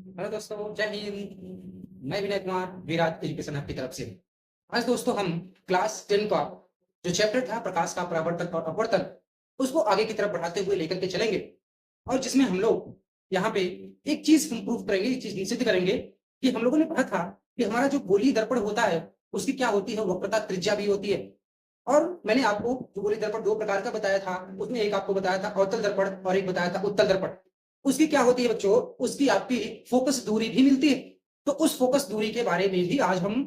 Hello दोस्तों, जय हिंद। मैं विनय कुमार विराट एजुकेशन हब की तरफ से। आज दोस्तों हम क्लास 10 का जो चैप्टर था प्रकाश का परावर्तन और अपवर्तन, उसको आगे की तरफ बढ़ाते हुए लेकर के चलेंगे। और जिसमें हम लोग यहाँ पे एक चीज हम प्रूव करेंगे, एक चीज सिद्ध करेंगे कि हम लोगों ने पढ़ा था कि हमारा जो गोलीय दर्पण होता है उसकी क्या होती है, वक्रता त्रिज्या भी होती है। और मैंने आपको जो गोलीय दर्पण दो प्रकार का बताया था, उसमें एक आपको बताया था अवतल दर्पण और एक बताया था उत्तल दर्पण। उसकी क्या होती है बच्चों, उसकी आपकी फोकस दूरी भी मिलती है। तो उस फोकस दूरी के बारे में भी आज हम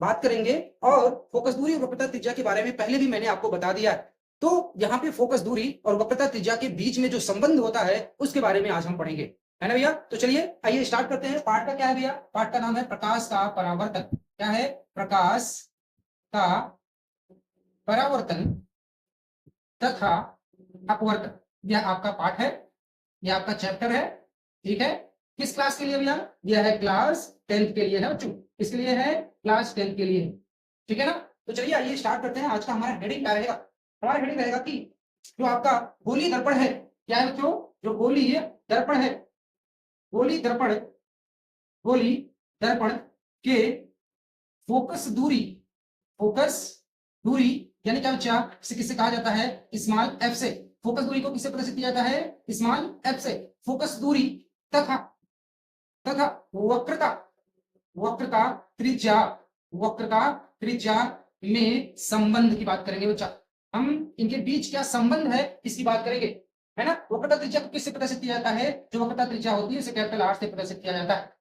बात करेंगे। और फोकस दूरी और वक्रता त्रिज्या के बारे में पहले भी मैंने आपको बता दिया है। तो यहाँ पे फोकस दूरी और वक्रता त्रिज्या के बीच में जो संबंध होता है उसके बारे में आज हम पढ़ेंगे, है ना भैया। तो चलिए आइए स्टार्ट करते हैं। पाठ का क्या है भैया? पाठ का नाम है प्रकाश का परावर्तन। क्या है? प्रकाश का परावर्तन तथा अपवर्तन। यह आपका पाठ है, यह आपका चैप्टर है। ठीक है, किस क्लास के लिए भैया? यह है क्लास 10th के लिए है बच्चों, इसके लिए है क्लास 10th के लिए। ठीक है ना। तो चलिए आइए स्टार्ट करते हैं। आज का हमारा हेडिंग क्या रहेगा? हमारा हेडिंग रहेगा कि जो आपका गोलीय दर्पण है, क्या है बच्चों? जो गोलीय दर्पण है, गोलीय दर्पण, गोलीय दर्पण के फोकस दूरी, फोकस दूरी यानी क्या बच्चा, इसे किससे कहा जाता है? स्मॉल एफ से। फोकस दूरी को किससे प्रदर्शित किया जाता है? स्मॉल एफ से। फोकस दूरी तथा तथा वक्रता, वक्रता त्रिज्या, वक्रता त्रिज्या में संबंध की बात करेंगे बच्चा। हम इनके बीच क्या संबंध है इसकी बात करेंगे, है ना। वक्रता त्रिज्या को किससे प्रदर्शित किया जाता है? जो वक्रता त्रिज्या होती है उसे कैपिटल आर से प्रदर्शित किया जाता है।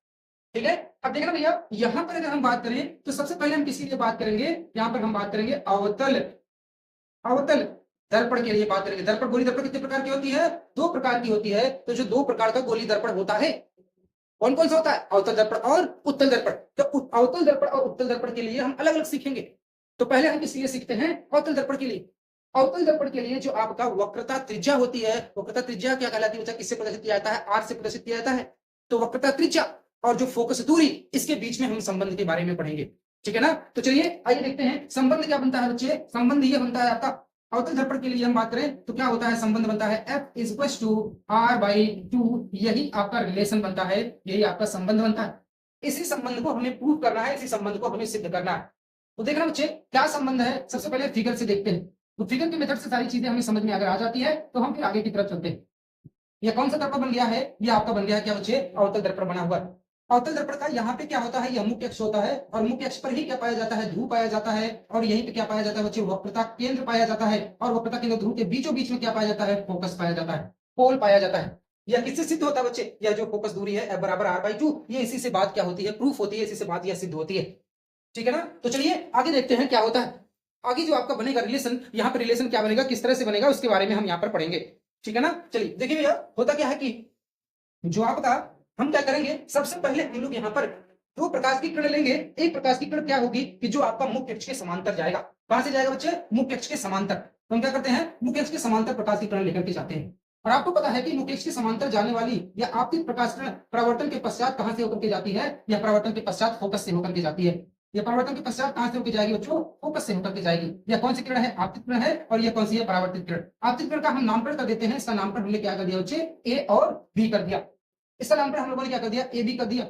ठीक है। अब देखना भैया, यहां पर अगर हम बात करें तो सबसे पहले हम किसके लिए बात करेंगे? यहां पर हम बात करेंगे अवतल, अवतल दर्पण के लिए बात करेंगे। दर्पण, गोली दर्पण कितने प्रकार की होती है? दो प्रकार की होती है। तो जो दो प्रकार का गोली दर्पण होता है, कौन कौन सा होता है? अवतल दर्पण और उत्तल दर्पण। तो अवतल दर्पण और उत्तल दर्पण के लिए हम अलग अलग सीखेंगे। तो पहले हम किसके लिए सीखते हैं? अवतल दर्पण के लिए। अवतल दर्पण के लिए जो आपका वक्रता त्रिज्या होती है, वक्रता त्रिज्या क्या कहलाती है बच्चा? किससे प्रदर्शित किया जाता है? आर से प्रदर्शित किया जाता है। तो वक्रता त्रिज्या और जो फोकस दूरी, इसके बीच में हम संबंध के बारे में पढ़ेंगे। ठीक है ना। तो चलिए आइए देखते हैं संबंध क्या बनता है बच्चे। संबंध ये बनता है आपका, अवतल दर्पण के लिए हम बात करें तो क्या होता है? संबंध बनता है F is two R by two. यही आपका रिलेशन बनता है, यही आपका संबंध बनता है। इसी संबंध को हमें प्रूव करना है, इसी संबंध को हमें सिद्ध करना है। तो देखना बच्चे क्या संबंध है, सबसे पहले फिगर से देखते हैं। तो फिगर के मेथड से सारी चीजें हमें समझ में अगर आ जाती है तो हम फिर आगे की तरफ चलते हैं। यह कौन सा दर्पण बन गया है? यह आपका बन गया है क्या बच्चे? अवतल दर्पण बना हुआ है। अवतल दर्पण का यहाँ पे क्या होता है? यह मुख्य अक्ष होता है और मुख्य अक्ष पर ही क्या पाया जाता है? ध्रुव पाया जाता है। और यहीं पे क्या पाया जाता है बच्चे? वक्रता केंद्र पाया जाता है। और वक्रता केंद्र ध्रुव के बीचों बीच में क्या पाया जाता है? फोकस पाया जाता है, पोल पाया जाता है। यह किससे सिद्ध होता है बच्चे? यह जो फोकस दूरी है F बराबर आर बाई टू, ये इसी से बात क्या होती है? प्रूफ होती है, इसी से बात यह सिद्ध होती है। ठीक है ना। तो चलिए आगे देखते हैं क्या होता है। आगे जो आपका बनेगा रिलेशन, यहाँ पर रिलेशन क्या बनेगा, किस तरह से बनेगा, उसके बारे में हम यहाँ पर पढ़ेंगे। ठीक है ना। चलिए देखिए भैया, होता क्या है कि जो आपका, हम क्या करेंगे, सबसे पहले हम लोग यहाँ पर दो प्रकाश की किरण लेंगे। एक प्रकाश की किरण क्या होगी कि जो आपका मुख्य अक्ष के समांतर जाएगा। कहां से जाएगा बच्चे? मुख्य अक्ष के समांतर। तो हम क्या करते हैं? मुख्य अक्ष के समांतर प्रकाश की किरण लेकर के जाते हैं। और आपको पता है कि मुख्य अक्ष के समांतर जाने वाली या आपतित प्रकाश किरण परावर्तन के पश्चात कहां से होकर के जाती है? या परावर्तन के पश्चात फोकस से होकर के जाती है। यह परावर्तन के पश्चात कहां से होकर जाएगी बच्चों? फोकस से होकर के जाएगी। यह कौन सी किरण है? आपतित किरण है। और यह कौन सी है? परावर्तित किरण। आपतित किरण का हम नामकरण कर देते हैं। इसका नामकरण हमने क्या कर दिया बच्चे? ए और बी कर दिया। इसका नामकरण हम लोगों ने क्या कर दिया? ए बी कर दिया।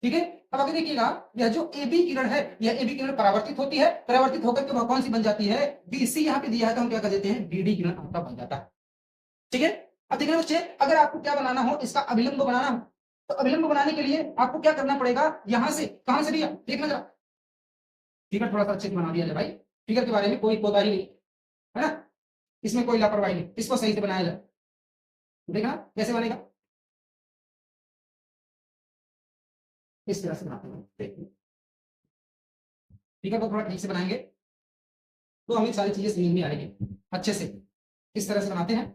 ठीक है। अब आगे देखिएगा, यह जो ए बी किरण है, यह ए बी किरण परावर्तित होती है। परावर्तित होकर के वह कौन सी बन जाती है? बी सी यहाँ पे दिया है तो हम क्या कर देते हैं? बी डी किरण आपका बन जाता है। ठीक है। अब देखिए बच्चे, अगर आपको क्या बनाना हो, इसका अभिलंब बनाना हो, तो अभिलंब बनाने के लिए आपको क्या करना पड़ेगा? यहां से, कहां से दिया देखना जरा। फिगर थोड़ा सा अच्छे से बना दिया जाए भाई। फिगर के बारे में कोई कोताही नहीं, है ना। इसमें कोई लापरवाही नहीं, इसको सही से बनाया जाए। देखना कैसे बनेगा, इस तरह से बनाते हैं। देखिए फिगर को थोड़ा ठीक से बनाएंगे तो हमें सारी चीजें समझ में आएगी अच्छे से। इस तरह से बनाते हैं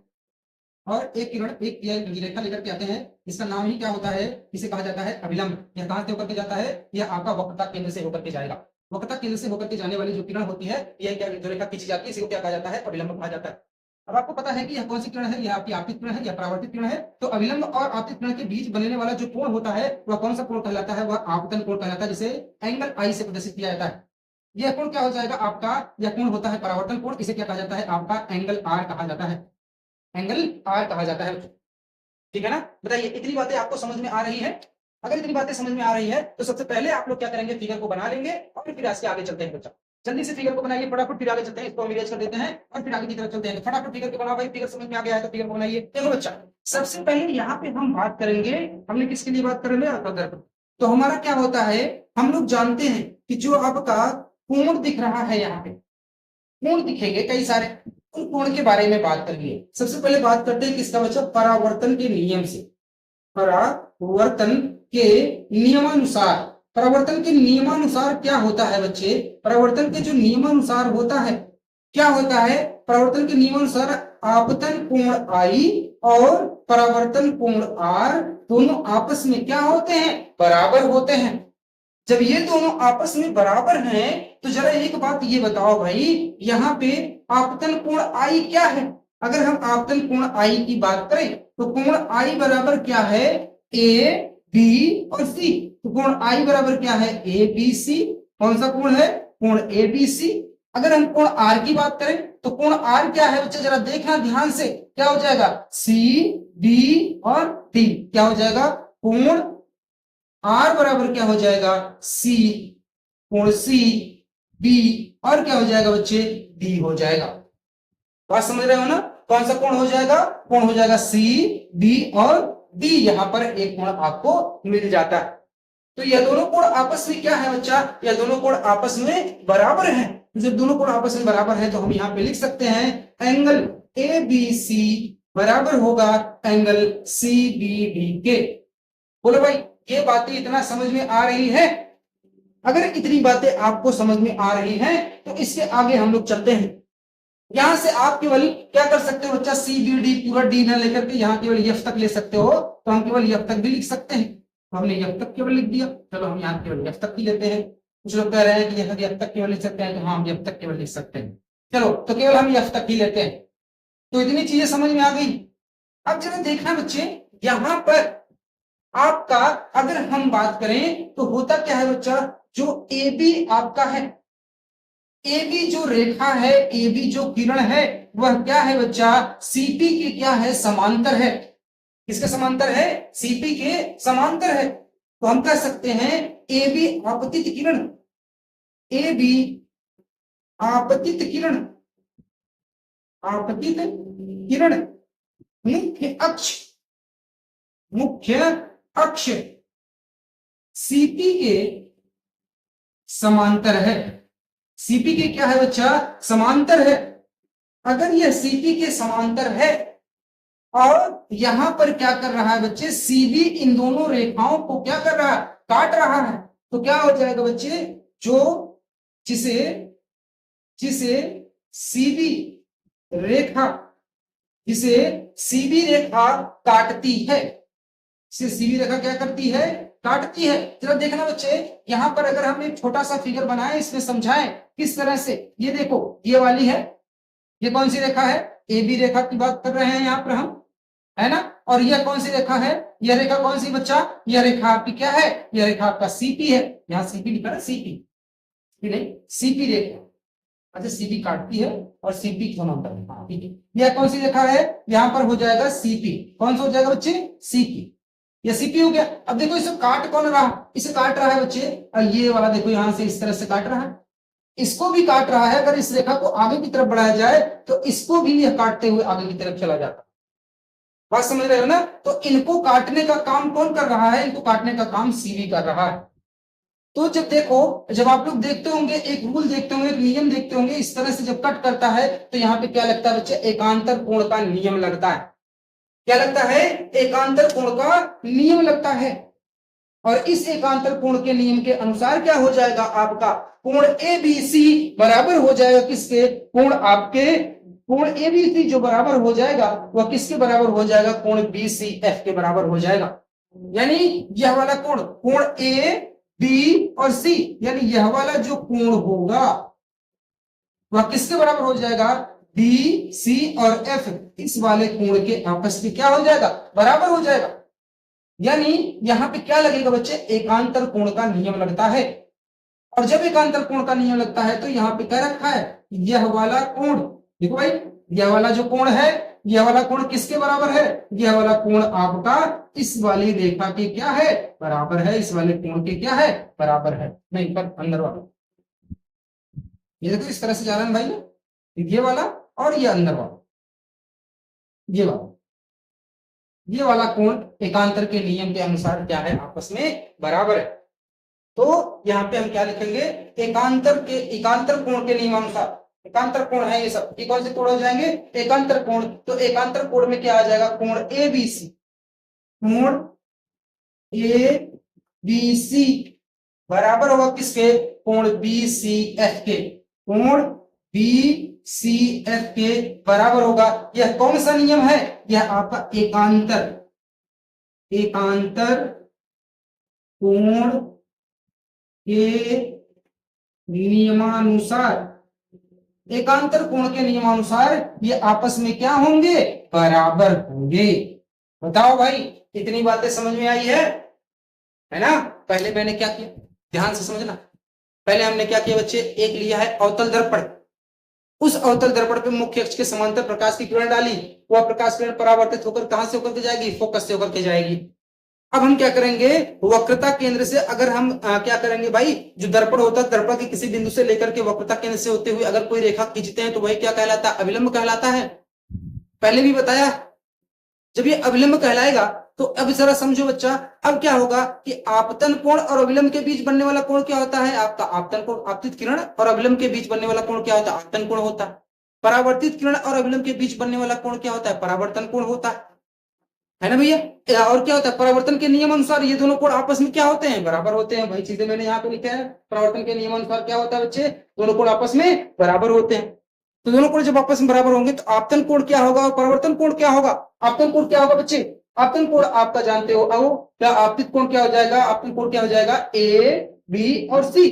और एक किरण, एक रेखा लेकर के आते हैं। इसका नाम ही क्या होता है? इसे कहा जाता है अभिलंब। यह कहां से होकर के जाता है? यह आपका वक्रता केंद्र से होकर के जाएगा। वक्रता केंद्र से होकर के जाने वाली जो किरण होती है, यह क्या, जो रेखा खींची जाती है, इसी को क्या कहा जाता है? अभिलंब कहा जाता है। अब आपको पता है कि यह कौन सी किरण है? यह आपकी आपतित किरण है या परावर्तित किरण है। तो अभिलंब और आपतित किरण के बीच बनने वाला जो कोण होता है वह कौन सा कोण कहलाता है? वह आपतन कोण कहलाता है, जिसे एंगल आई से प्रदर्शित किया जाता है। यह कोण क्या हो जाएगा आपका? यह कोण होता है परावर्तन कोण। इसे क्या कहा जाता है? आपका एंगल आर कहा जाता है। एंगल आर कहा जाता है। ठीक है ना? बताइए इतनी बातें आपको समझ में आ रही है? अगर इतनी बातें समझ में आ रही है तो सबसे पहले आप लोग क्या करेंगे, फिगर को बना लेंगे और फिर इसके आगे चलते हैं बच्चा। जल्दी से फिगर को बनाइए फटाफट, फिर आगे चलते हैं, इसको हम इरेज कर देते हैं और फिर आगे की तरफ चलते हैं। तो फटाफट फिगर को बनाओ भाई, फिगर समझ में आ गया है तो फिगर को बनाइए। देखो बच्चा, सबसे पहले यहाँ पे हम बात करेंगे, हमने किसके लिए बात करेंगे, अगर तो हमारा क्या होता है, हम लोग जानते हैं कि जो आपका कोण दिख रहा है, यहाँ पे कोण दिखेंगे कई सारे, उन कोण के बारे में बात करेंगे। सबसे पहले बात करते हैं किसका बच्चा, परावर्तन के नियम से। परावर्तन के नियमानुसार, परावर्तन के नियमानुसार क्या होता है बच्चे, परावर्तन के जो नियमानुसार होता है, क्या होता है, परावर्तन के नियमानुसार आपतन कोण आई और परावर्तन कोण आर दोनों आपस में क्या होते हैं, बराबर होते हैं। जब ये दोनों आपस में बराबर हैं तो जरा एक बात ये बताओ भाई, यहाँ पे आपतन कोण आई क्या है। अगर हम आपतन कोण आई की बात करें तो कोण आई बराबर क्या है, ए बी और सी। तो कोण आई बराबर क्या है, ए बी सी। कौन सा कोण है, कोण ए बी सी। अगर हम कोण आर की बात करें तो कोण आर क्या है बच्चे, जरा देखना ध्यान से, क्या हो जाएगा, सी डी और डी। क्या हो जाएगा, कोण आर बराबर क्या हो जाएगा, सी, कोण सी बी और क्या हो जाएगा बच्चे, डी हो जाएगा। बात समझ रहे हो ना, कौन सा कोण हो जाएगा, कोण हो जाएगा सी बी और डी। यहां पर एक कोण आपको मिल जाता है। तो यह दोनों कोण आपस में क्या है बच्चा, यह दोनों कोण आपस में बराबर हैं। जब दोनों कोण आपस में बराबर है तो हम यहाँ पे लिख सकते हैं एंगल ए बी सी बराबर होगा एंगल सी बी डी के। बोलो भाई ये बातें इतना समझ में आ रही है। अगर इतनी बातें आपको समझ में आ रही हैं तो इसके आगे हम लोग चलते हैं। यहां से आप केवल क्या कर सकते हो बच्चा, सी बी डी पूरा डी ना लेकर के यहाँ केवल एफ तक ले सकते हो, तो हम केवल एफ तक भी लिख सकते हैं। तो हमने एफ तक केवल लिख दिया, चलो हम यहाँ केवल एफ तक ही लेते हैं। कुछ लोग कह रहे हैं कि एफ तक केवल लिख सकते हैं, तो हाँ हम एफ तक केवल लिख सकते हैं। चलो तो केवल हम एफ तक ही लेते हैं। तो इतनी चीजें समझ में आ गई। अब जरा देखना बच्चे, यहां पर आपका अगर हम बात करें तो होता क्या है बच्चा, जो ए बी आपका है, ए बी जो रेखा है, ए बी जो किरण है, वह क्या है बच्चा, सीपी के क्या है, समांतर है। किसके समांतर है, सीपी के समांतर है। तो हम कह सकते हैं ए बी आपतित किरण, ए बी आपतित किरण, आपतित किरण मुख्य अक्ष, मुख्य अक्ष सीपी के समांतर है। सीपी के क्या है बच्चा, समांतर है। अगर यह सीपी के समांतर है और यहां पर क्या कर रहा है बच्चे, सीबी इन दोनों रेखाओं को क्या कर रहा है, काट रहा है, तो क्या हो जाएगा बच्चे, जो जिसे जिसे सीबी रेखा, जिसे सीबी रेखा काटती है, सीधी रेखा क्या करती है, काटती है। जरा देखना बच्चे, यहां पर अगर हम एक छोटा सा फिगर बनाएं, इसमें समझाएं किस तरह से। ये देखो ये वाली है, ये कौन सी रेखा है, ए बी रेखा की बात कर रहे हैं यहाँ पर हम, है ना। और यह कौन सी रेखा है, यह रेखा कौन सी बच्चा, यह रेखा आपकी क्या है, यह रेखा आपका सीपी है। यहाँ सीपी लिखा है, सीपी नहीं सीपी रेखा। अच्छा सीपी काटती है और सीपी समांतर है, हाँ ठीक है। यह कौन सी रेखा है, यहाँ पर हो जाएगा सीपी। कौन सा हो जाएगा बच्चे, सीपी। ये सीपी हो गया। अब देखो इसे काट कौन रहा, इसे काट रहा है बच्चे, और ये वाला देखो यहां से इस तरह से काट रहा है, इसको भी काट रहा है। अगर इस रेखा को आगे की तरफ बढ़ाया जाए तो इसको भी यह काटते हुए आगे की तरफ चला जाता। बात समझ रहे हो ना। तो इनको काटने का काम कौन कर रहा है, इनको काटने का काम सीबी कर रहा है। तो जब देखो, जब आप लोग देखते होंगे, एक रूल देखते होंगे, एक नियम देखते होंगे, इस तरह से जब कट करता है तो यहाँ पे क्या लगता है बच्चे, एकांतर कोण का नियम लगता है। क्या लगता है, एकांतर कोण का नियम लगता है। और इस एकांतर कोण के नियम के अनुसार क्या हो जाएगा, आपका कोण ए बी सी बराबर हो जाएगा किसके, कोण आपके कोण ए बी सी जो बराबर हो जाएगा वह किसके बराबर हो जाएगा, कोण बी सी एफ के बराबर हो जाएगा। यानी यह वाला कोण, कोण ए बी और सी, यानी यह वाला जो कोण होगा वह किसके बराबर हो जाएगा, बी सी और एफ, इस वाले कोण के आपस में क्या हो जाएगा, बराबर हो जाएगा। यानी यहां पे क्या लगेगा बच्चे, एकांतर कोण का नियम लगता है। और जब एकांतर कोण का नियम लगता है तो यहाँ पे क्या रखा है, यह वाला कोण, देखो भाई यह वाला जो कोण है यह वाला कोण किसके बराबर है? यह वाला कोण आपका इस वाली रेखा के क्या है? बराबर है। इस वाले कोण के क्या है? बराबर है। नहीं, पर अंदर वाला, ये देखो इस तरह से जा रहा है भाई, ये वाला और ये अंदर वाला, ये वाला कोण एकांतर के नियम के अनुसार क्या है? आपस में बराबर है। तो यहाँ पे हम क्या लिखेंगे? एकांतर कोण के नियमानुसार, एकांतर कोण है ये सब, ये कौन से कोण हो जाएंगे? एकांतर कोण। तो एकांतर कोण में क्या आ जाएगा? कोण ए बी सी, कोण ए बी सी बराबर होगा किसके? कोण बी सी एफ के, कोण बी सी एफ के बराबर होगा। यह कौन सा नियम है? यह आपका एकांतर कोण के नियमानुसार, एकांतर कोण के नियमानुसार ये आपस में क्या होंगे? बराबर होंगे। बताओ भाई, इतनी बातें समझ में आई है ना? पहले मैंने क्या किया, ध्यान से समझना। पहले हमने क्या किया बच्चे? एक लिया है अवतल दर्पण, उस अवतल दर्पण पे मुख्य अक्ष के समांतर प्रकाश की किरण डाली, वह प्रकाश किरण परावर्तित होकर कहां से होकर के जाएगी? फोकस से होकर के जाएगी। अब हम क्या करेंगे? वक्रता केंद्र से अगर हम क्या करेंगे भाई, जो दर्पण होता है, दर्पण के किसी बिंदु से लेकर के वक्रता केंद्र से होते हुए अगर कोई रेखा खींचते हैं तो वही क्या कहलाता है? अभिलंब कहलाता है। पहले भी बताया, जब ये अभिलंब कहलाएगा तो अब जरा समझो बच्चा, अब क्या होगा कि आपतन कोण और अभिलंब के बीच बनने वाला कोण क्या होता है? आपका आपतन कोण। आपतित किरण और अभिलंब के बीच बनने वाला कोण क्या होता है? आपतन कोण होता है। परावर्तित किरण और अभिलंब के बीच बनने वाला कोण क्या होता है? परावर्तन कोण होता है ना भैया? और क्या होता है? परावर्तन के नियम अनुसार ये दोनों कोण आपस में क्या होते हैं? बराबर होते हैं। भाई चीजें मैंने यहाँ पे लिखा है, परावर्तन के नियम अनुसार क्या होता है बच्चे? दोनों कोण आपस में बराबर होते हैं। तो दोनों कोण जब आपस में बराबर होंगे तो आपतन कोण क्या होगा और परावर्तन कोण क्या होगा? आपतन कोण क्या होगा बच्चे? आपतन कोण आपका जानते हो, अब क्या आपतित कोण क्या हो जाएगा? आपतन कोण क्या हो जाएगा? ए बी और सी।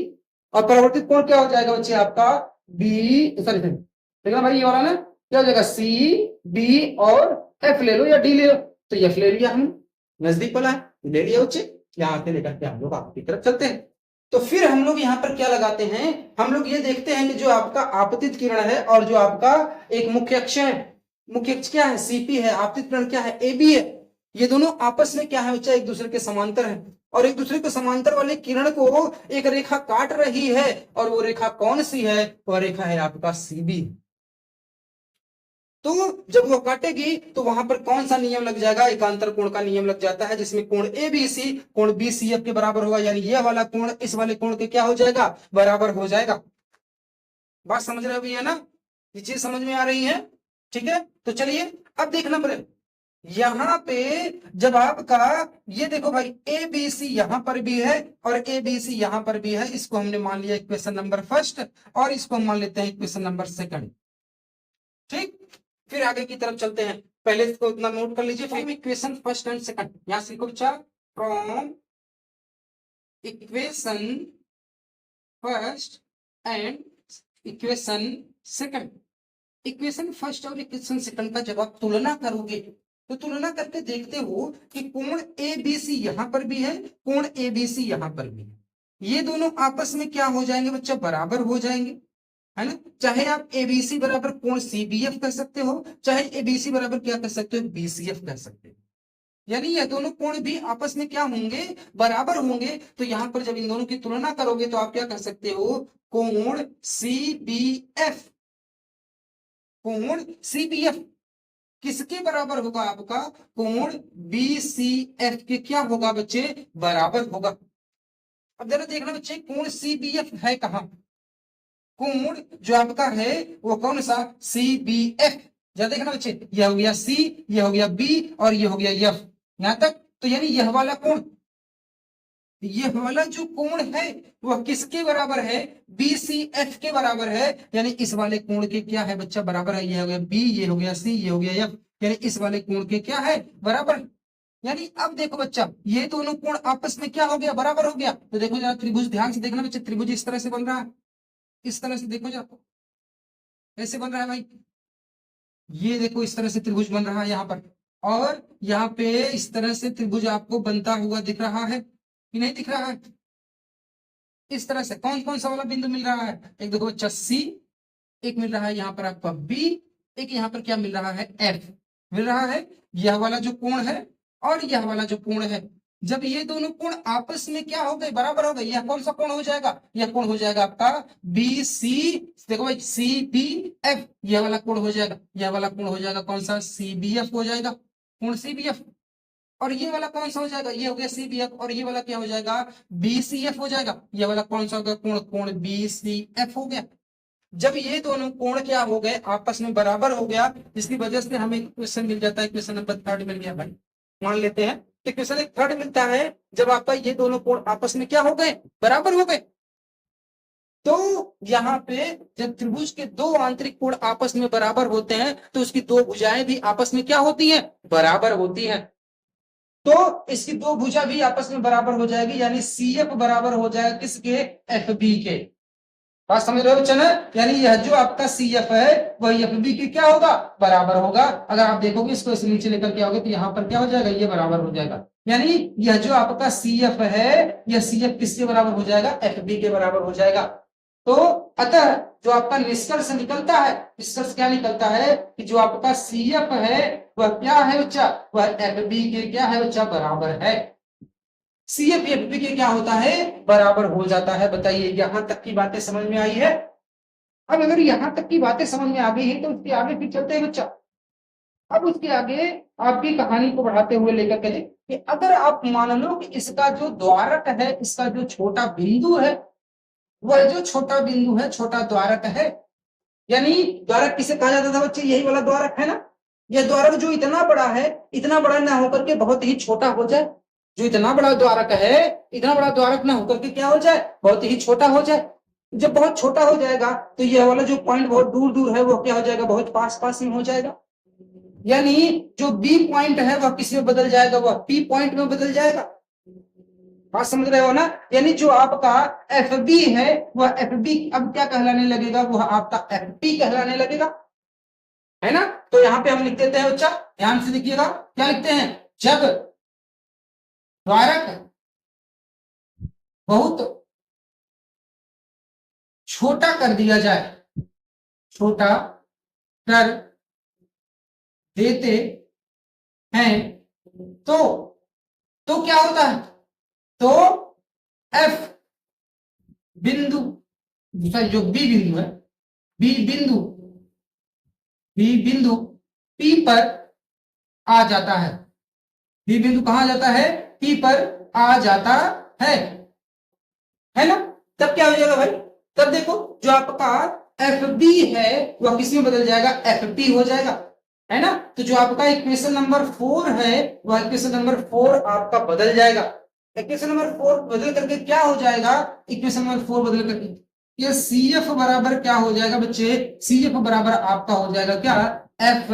और परावर्तित कोण क्या हो जाएगा बच्चे? आपका बी, सॉरी देखना भाई, ये वाला ना क्या हो जाएगा? सी बी और एफ ले लो या डी ले लो। तो एफ ले लिया, हम नजदीक वाला है, ले लिया बच्चे। यहाँ से लेकर के हम लोग आपकी तरफ चलते हैं। तो फिर हम लोग यहाँ पर क्या लगाते हैं? हम लोग ये देखते हैं कि जो आपका आपतित किरण है और जो आपका एक मुख्य अक्ष है, मुख्य अक्ष क्या है? सीपी है, आपतित किरण क्या है? एबी है। ये दोनों आपस में क्या है बच्चा? एक दूसरे के समांतर है, और एक दूसरे के समांतर वाले किरण को एक रेखा काट रही है, और वो रेखा कौन सी है? वह रेखा है आपका सीबी। तो जब वो काटेगी तो वहां पर कौन सा नियम लग जाएगा? एकांतर कोण का नियम लग जाता है, जिसमें कोण एबीसी कोण बीसीएफ के बराबर होगा, यानी ये वाला कोण इस वाले कोण के क्या हो जाएगा? बराबर हो जाएगा। बात समझ रहे हो भैया ना? ये चीज समझ में आ रही है? ठीक है, तो चलिए अब देखना पड़े यहां पे, जब आपका ये देखो भाई, ए बी सी यहां पर भी है और ए बी सी यहां पर भी है, इसको हमने मान लिया इक्वेशन नंबर फर्स्ट, और इसको हम मान लेते हैं इक्वेशन नंबर सेकंड। ठीक, फिर आगे की तरफ चलते हैं। पहले इसको इतना नोट कर लीजिए, from equation first and second. यहां से बच्चा, from equation first and equation second. Equation first और इक्वेशन सेकंड का जब आप तुलना करोगे तो तुलना करके देखते हो कि कोण ए बी सी यहां पर भी है, कोण ए बी सी यहां पर भी है, ये दोनों आपस में क्या हो जाएंगे बच्चा? बराबर हो जाएंगे, है ना? चाहे आप एबीसी बराबर कोण सीबीएफ कर सकते हो, चाहे एबीसी बराबर क्या कर सकते हो? बीसीएफ कर सकते हो। यानी ये दोनों कोण भी आपस में क्या होंगे? बराबर होंगे। तो यहां पर जब इन दोनों की तुलना करोगे तो आप क्या कर सकते हो? कोण सीबीएफ, कोण सीबीएफ किसके बराबर होगा? आपका कोण बीसीएफ के क्या होगा बच्चे? बराबर होगा। अब जरा देखना बच्चे, कोण सीबीएफ है कहां? कोण जो आपका है वो कौन सा? सीबीएफ। जरा देखना बच्चे, यह हो गया सी, यह हो गया बी, और यह हो गया एफ, यहां तक। तो यानी यह वाला कोण, यह वाला जो कोण है वह किसके बराबर है? बीसीएफ के बराबर है। यानी इस वाले कोण के क्या है बच्चा? बराबर है। यह हो गया बी, ये हो गया सी, ये हो गया एफ, यानी इस वाले कोण के क्या है? बराबर। यानी अब देखो बच्चा, ये दोनों कोण आपस में क्या हो गया? बराबर हो गया। तो देखो जरा त्रिभुज, ध्यान से देखना बच्चे, त्रिभुज इस तरह से बन रहा है, इस तरह से देखो जरा, कैसे बन रहा है भाई? ये देखो इस तरह से त्रिभुज बन रहा है यहाँ पर, और यहाँ पे इस तरह से त्रिभुज आपको बनता हुआ दिख रहा है कि नहीं दिख रहा है? इस तरह से कौन कौन सा वाला बिंदु मिल रहा है? एक देखो बच्चा सी, एक मिल रहा है यहाँ पर आपका बी, एक यहाँ पर क्या मिल रहा है, एफ मिल रहा है, यह वाला जो कोण है और यह वाला जो कोण है, जब ये दोनों कोण आपस में क्या हो गए, बराबर हो गए, यह कौन सा कोण हो जाएगा, यह कोण हो जाएगा आपका बी सी, देखो भाई सी बी एफ, यह वाला कोण हो जाएगा, यह वाला कोण हो जाएगा कौन सा, सी बी एफ हो जाएगा, कोण सी बी एफ। और ये वाला कौन सा हो जाएगा, ये हो गया सी बी एफ, और ये वाला क्या हो जाएगा, बी सी एफ हो जाएगा, ये वाला कौन सा होगा, कोण कोण बी सी एफ हो गया। जब ये दोनों कोण क्या हो गए, आपस में बराबर हो गया, जिसकी वजह से हमें क्वेश्चन मिल जाता है, क्वेश्चन नंबर 3 मिल गया भाई। मान लेते हैं कि क्वेश्चन 3 मिलता है, जब आपका ये दोनों कोण आपस में क्या हो गए, बराबर हो गए। तो यहाँ पे जब त्रिभुज के दो आंतरिक कोण आपस में बराबर होते हैं, तो उसकी दो भुजाएं भी आपस में क्या होती हैं, बराबर होती हैं। तो इसकी दो भुजा भी आपस में बराबर हो जाएगी, यानी सी एफ बराबर हो जाएगा किसके, एफ बी के। बात समझ रहे हो बच्चन, यानी यह जो आपका सी एफ है वह एफ बी के क्या होगा, बराबर होगा। अगर आप देखोगे इसको इस नीचे लेकर के आओगे तो यहाँ पर क्या हो जाएगा, ये बराबर हो जाएगा। यानी यह जो आपका सी एफ है, यह सी एफ किसके बराबर हो जाएगा, एफ बी के बराबर हो जाएगा। तो अतः जो आपका निष्कर्ष निकलता है, निष्कर्ष क्या निकलता है कि जो आपका सी एफ है वह क्या है बच्चा, वह एफ बी के क्या है बच्चा, बराबर है। सी एफ एफ बी के क्या होता है, बराबर हो जाता है। बताइए यहां तक की बातें समझ में आई है। अब अगर यहां तक की बातें समझ में आ गई है तो उसके आगे फिर चलते हैं बच्चा। अब उसके आगे आपकी कहानी को बढ़ाते हुए लेकर के कि अगर आप मान लो कि इसका जो द्वारक है, इसका जो छोटा बिंदु है, वह जो छोटा बिंदु है, छोटा द्वारक है, यानी द्वारक किसे कहा जाता था बच्चे, यही वाला द्वारक है ना। यह द्वारक जो इतना बड़ा है, इतना बड़ा ना होकर के बहुत ही छोटा हो जाए, जो इतना बड़ा द्वारक है, इतना बड़ा द्वारक ना होकर के क्या हो जाए, बहुत ही छोटा हो जाए। जब बहुत छोटा हो जाएगा तो यह वाला जो पॉइंट बहुत दूर दूर है वो क्या हो जाएगा, बहुत पास पास ही हो जाएगा। यानी जो बी पॉइंट है वह किस में बदल जाएगा, वह पी पॉइंट में बदल जाएगा। बात समझ रहे हो ना। यानी जो आपका एफ बी है वह एफ बी अब क्या कहलाने लगेगा, वह आपका एफ पी कहलाने लगेगा, है ना। तो यहां पे हम लिख देते हैं बच्चा, ध्यान से देखिएगा क्या लिखते हैं, जब द्वारक बहुत छोटा कर दिया जाए, छोटा कर देते हैं तो क्या होता है, तो एफ बिंदु, जो बी बिंदु है, बी बिंदु पी पर आ जाता है, बी बिंदु कहां जाता है, पी पर आ जाता है ना। तब क्या हो जाएगा भाई, तब देखो जो आपका एफ बी है वह किस में बदल जाएगा, एफ पी हो जाएगा, है ना। तो जो आपका इक्वेशन नंबर 4 है वह इक्वेशन नंबर 4 आपका बदल जाएगा। इक्वेशन नंबर 4 बदल करके क्या हो जाएगा, इक्वेशन नंबर 4 बदल करके ये सी एफ बराबर क्या हो जाएगा बच्चे, सी एफ बराबर आपका हो जाएगा क्या, एफ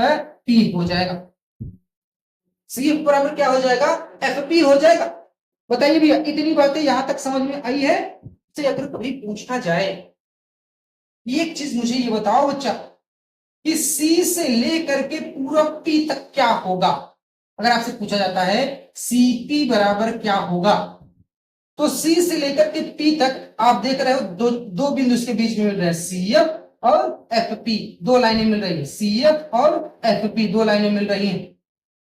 पी हो जाएगा। सी एफ बराबर क्या हो जाएगा, एफ पी हो जाएगा। बताइए भैया इतनी बातें यहां तक समझ में आई है। से अगर कभी पूछना जाए, एक चीज मुझे ये बताओ बच्चा कि सी से लेकर के पूरा पी तक क्या होगा। अगर आपसे पूछा जाता है सी पी बराबर क्या होगा, तो सी से लेकर के पी तक आप देख रहे हो दो बिंदु के बीच में मिल रहे हैं, सी एफ और एफ पी, दो लाइनें मिल रही है, सी एफ और एफ पी दो लाइनें मिल रही हैं।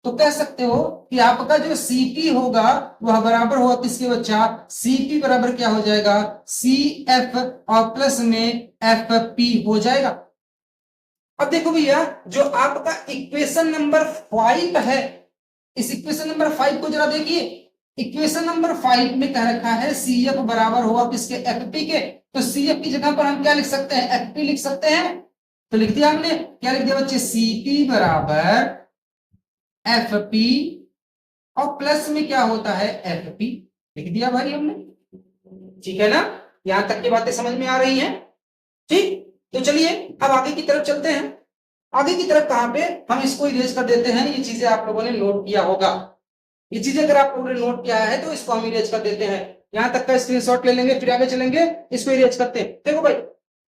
तो कह सकते हो कि आपका जो सीपी होगा वह बराबर होगा किसके बच्चा, सीपी बराबर क्या हो जाएगा, सी एफ और प्लस में एफ पी हो जाएगा। अब देखो भैया जो आपका इक्वेशन नंबर 5 है, इस इक्वेशन नंबर 5 को जरा देखिए। इक्वेशन नंबर 5 में कह रखा है सी एफ बराबर होगा किसके, एफ पी के। तो सी एफ की जगह पर हम क्या लिख सकते हैं, एफ पी लिख सकते हैं। तो लिख दिया हमने, क्या लिख दिया बच्चे, सीपी बराबर एफ पी और प्लस में क्या होता है, एफ पी लिख दिया भाई हमने। ठीक है ना, यहां तक की बातें समझ में आ रही हैं। ठीक, तो चलिए अब आगे की तरफ चलते हैं। आगे की तरफ कहां पे, हम इसको इरेज कर देते हैं। ये चीजें आप लोगों ने नोट किया होगा, ये चीजें अगर आप लोगों ने नोट किया है तो इसको हम इरेज कर देते हैं। यहां तक का स्क्रीनशॉट ले लेंगे, फिर आगे चलेंगे, इसको इरेज करते हैं। देखो भाई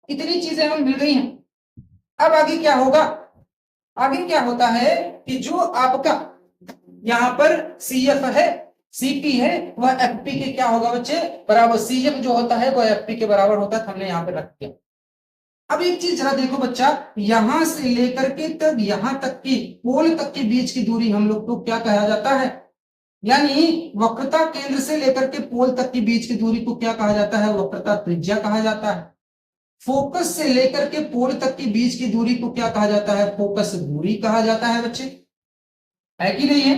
इतनी चीजें हमें मिल गई हैं। अब आगे क्या होगा, आगे क्या होता है कि जो आपका यहां पर सी एफ है, सीपी है, वह एफ पी के क्या होगा बच्चे, बराबर। सी एफ जो होता है वह एफ पी के बराबर होता है, हमने यहां पे रख दिया। अब एक चीज जरा देखो बच्चा, यहां से लेकर के तब यहां तक की पोल तक के बीच की दूरी हम लोग को क्या कहा जाता है, यानी वक्रता केंद्र से लेकर के पोल तक के बीच की दूरी को क्या कहा जाता है, वक्रता त्रिज्या कहा जाता है। फोकस से लेकर के पोल तक के बीच की दूरी को क्या कहा जाता है, फोकस दूरी कहा जाता है बच्चे, है कि नहीं है?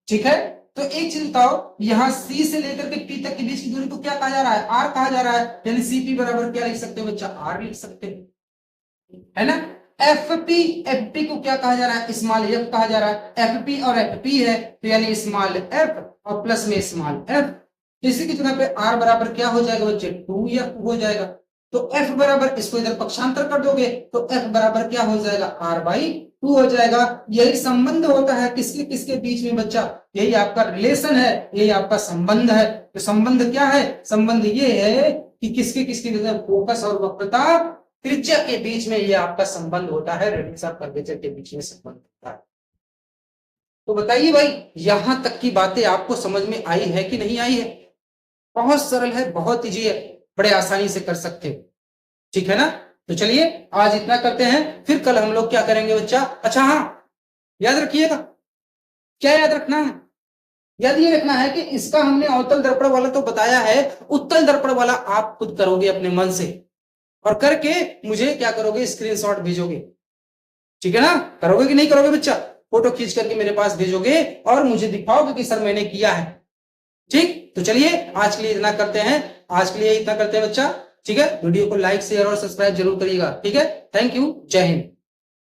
ठीक है, तो एक चीज बताओ, यहां सी से लेकर के पी तक के बीच की दूरी को क्या कहा जा रहा है, आर कहा जा रहा है, यानी सीपी बराबर क्या लिख सकते हो बच्चा, आर लिख सकते हो, है ना। एफ पी को क्या कहा जा रहा है, स्मॉल एफ कहा जा रहा है, एफ और एफ है तो यानी स्मॉल एफ और प्लस में स्मॉल एफ, इसी की जगह पे आर बराबर क्या हो जाएगा बच्चे, 2f हो जाएगा। तो f बराबर, इसको इधर पक्षांतर कर दोगे तो f बराबर क्या हो जाएगा, r/2 हो जाएगा। यही संबंध होता है किसके किसके बीच में बच्चा, यही आपका रिलेशन है, यही आपका संबंध है। तो संबंध क्या है, संबंध ये है कि किसके किसके फोकस और वक्रता त्रिज्या के बीच में ये आपका संबंध होता है, रेडियस ऑफ कर्वेचर के बीच में संबंध होता है। तो बताइए भाई, यहां तक की बातें आपको समझ में आई है कि नहीं आई है? बहुत सरल है, बहुत इजी है, बड़े आसानी से कर सकते हो, ठीक है ना। तो चलिए आज इतना करते हैं, फिर कल हम लोग क्या करेंगे बच्चा, अच्छा हाँ याद रखिएगा, क्या याद रखना है, याद ये रखना है कि इसका हमने अवतल दर्पण वाला तो बताया है, उत्तल दर्पण वाला आप खुद करोगे अपने मन से, और करके मुझे क्या करोगे, स्क्रीनशॉट भेजोगे, ठीक है ना। करोगे कि नहीं करोगे बच्चा, फोटो खींच करके मेरे पास भेजोगे और मुझे दिखाओगे कि सर मैंने किया है, ठीक। तो चलिए आज के लिए इतना करते हैं, आज के लिए इतना करते हैं बच्चा, ठीक है। वीडियो को लाइक शेयर और सब्सक्राइब जरूर करिएगा, ठीक है। थैंक यू, जय हिंद।